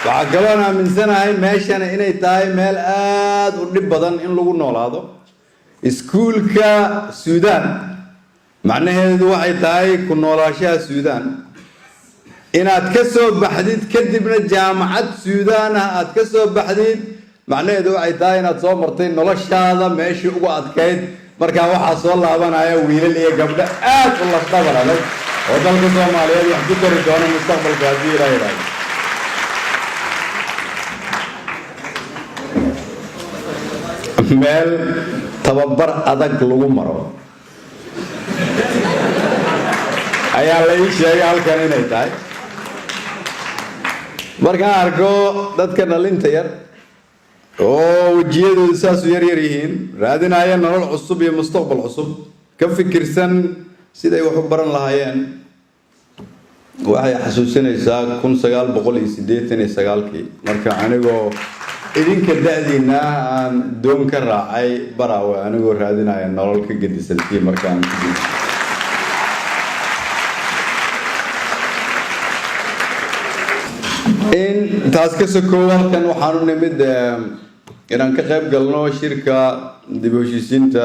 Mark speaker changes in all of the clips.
Speaker 1: وعقلنا من سنة هاي ماشينا إني تاي مال آد ونبضن إن لو نولادو سكول كسودان معناه هذا وعي تاي كنا راشها السودان إن أتكسب بحديد كذبنا الجامعة السودان أتكسب بحديد معناه هذا وعي تاي إن أتصور مرتين نلاش هذا ماشي وقعد كيد مركا وحصل الله أبانا يا ويل اللي قبل والله استغفر عليك وضل قصة مالية يحدث رجال المستقبل كثير أيضا meel tababar adag lagu maro ayaa la ii sheegay halkan inay tahay markaan arko dadka dhalinta yar oo wajiyadoodu saas u yar yihiin raadinaya nolol cusub iyo mustaqbal cusub ka fikirsan siday wax u baran lahaayeen waxay xasuusinaysaa 1989 marka anigoo idinka da'diina aan doon ka raacay baraawe anigoo raadinaya nolol ka gedisantii markaan in taas ka soo halkan waxaanu nimid inaan ka qayb galno shirka dib u heshiisiinta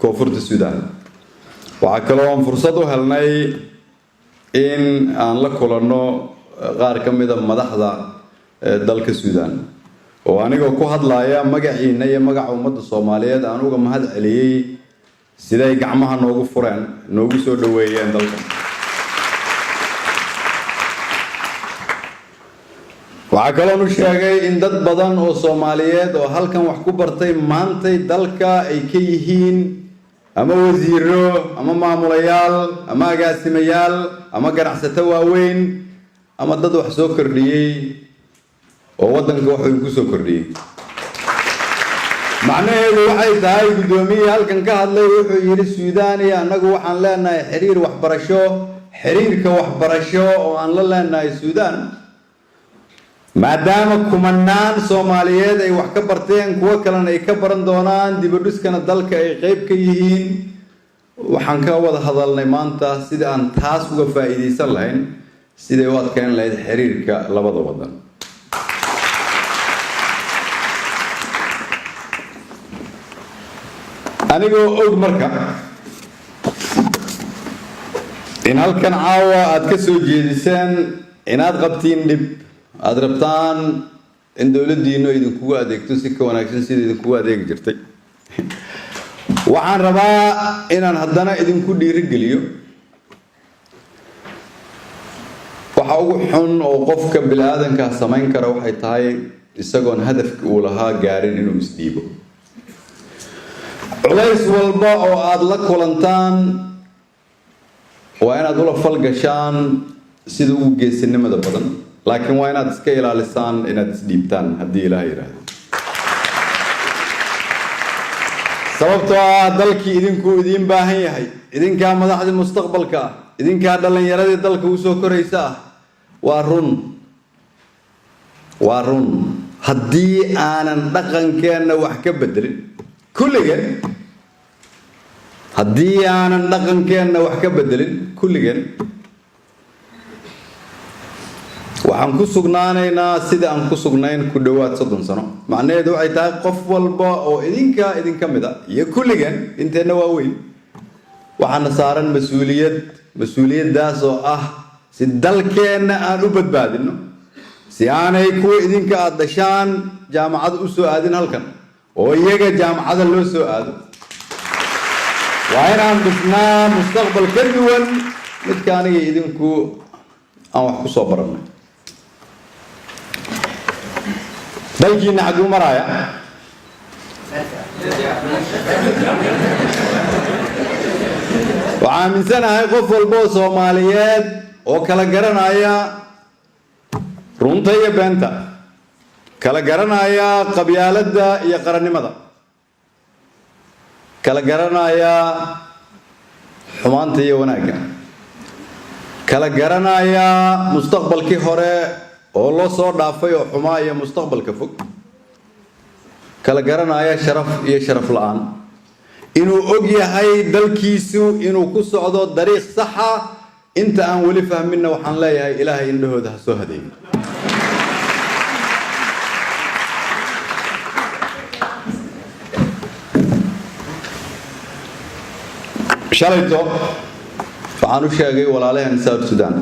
Speaker 1: koonfurta Suudaan waxa kale oo aan fursad u helnay in aan la kulanno qaar ka mid ah madaxda dalka Suudaan oo anigoo ku hadlaaya magaciina iyo magaca ummadda Soomaaliyeed aan uga mahad celiyay siday gacmaha noogu fureen noogu soo dhaweeyeen dalka waxa kale oo sheegay in dad badan oo Soomaaliyeed oo halkan wax ku bartay maantay dalka ay ka yihiin ama wasiiro ama maamulayaal ama agaasimayaal ama ganacsato waaweyn ama dad wax soo kordhiyay oo wadanka wax uu ku soo kordhiyay macnaheedu waxay tahay gudoomiye halkan ka hadlay wuxuu yiri Suudaan iyo anagu waxaan leenahay xiriirka waxbarasho oo aan la leenahay Suudaan maadaama kumanaan Soomaaliyeed ay wax ka barteen kuwa kalena ay ka baran doonaan dib u dhiskana dalka ay qayb ka yihiin waxaan ka wada hadalnay maanta sida aan taas uga faa'iideysan lahayn sida ay u adkeyn lahayd xiriirka labada wadan anigoo og marka in halkan caawa aad ka soo jeediseen inaad qabtiin dib aad rabtaan in dawladdiinu idinkugu adeegto si ka wanaagsan sida idinkugu adeegi jirtay waxaan rabaa inaan haddana idinku dhiirigeliyo waxa ugu xun oo qofka bini'aadanka samayn kara waxay tahay isagoon hadafka uu lahaa gaarin inuu isdhiibo culays walba oo aad la kulantaan waa inaad ula falgashaan sida ugu geesinimada badan laakiin waa inaad iska ilaalisaan inaad isdhiibtaan haddii Ilaahay yiraahdo sababtoo ah dalkii idinku idin baahan yahay idinka madaxda mustaqbalka idinka dhalinyaradii dalka u soo koraysa waa run haddii aanan dhaqankeena wax ka bedelin kulligan haddii aanan dhaqankeena wax ka bedelin kulligan waxaan ku sugnaanaynaa sida aan ku sugnayn ku dhawaad 30 sano macnaheedu waxay tahay qof walba oo idinka mid ah iyo kulligan inteena waa weyn waxaan saaran mas'uuliyadaas oo ah si dalkeena aan u badbaadino si aanay ku idinka aad dhashaan jaamacad u soo aadin halkan oo iyaga jaamacada loo soo aado waa inaan dhisnaa mustaqbal ka duwan midka aniga idinku aan wax ku soo baranay dalkiina xaguu maraya waxaan aaminsanahay qof walba oo Soomaaliyeed oo kala garanaya runta iyo beenta kala garanaya qabyaaladda iyo qarannimada kala garanaya xumaanta iyo wanaagga kala garanaya mustaqbalkii hore oo loo soo dhaafay oo xumaa iyo mustaqbalka fog kala garanaya sharaf iyo sharaf la'aan inuu og yahay dalkiisu inuu ku socdo dariiq sax ah inta aan wali fahminna waxaan leeyahay Ilaahay indhahooda ha soo hadeeyo shalayto waxaan u sheegay walaalahan South Sudan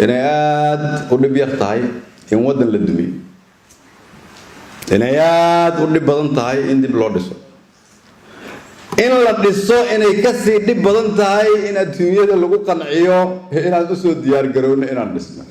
Speaker 1: inay aad u dhib yar tahay in wadan la dumiyo inay aad u dhib badan tahay in dib loo dhiso in la dhiso inay ka sii dhib badan tahay in adduunyada lagu qanciyo inaan u soo diyaar garowno inaan dhisno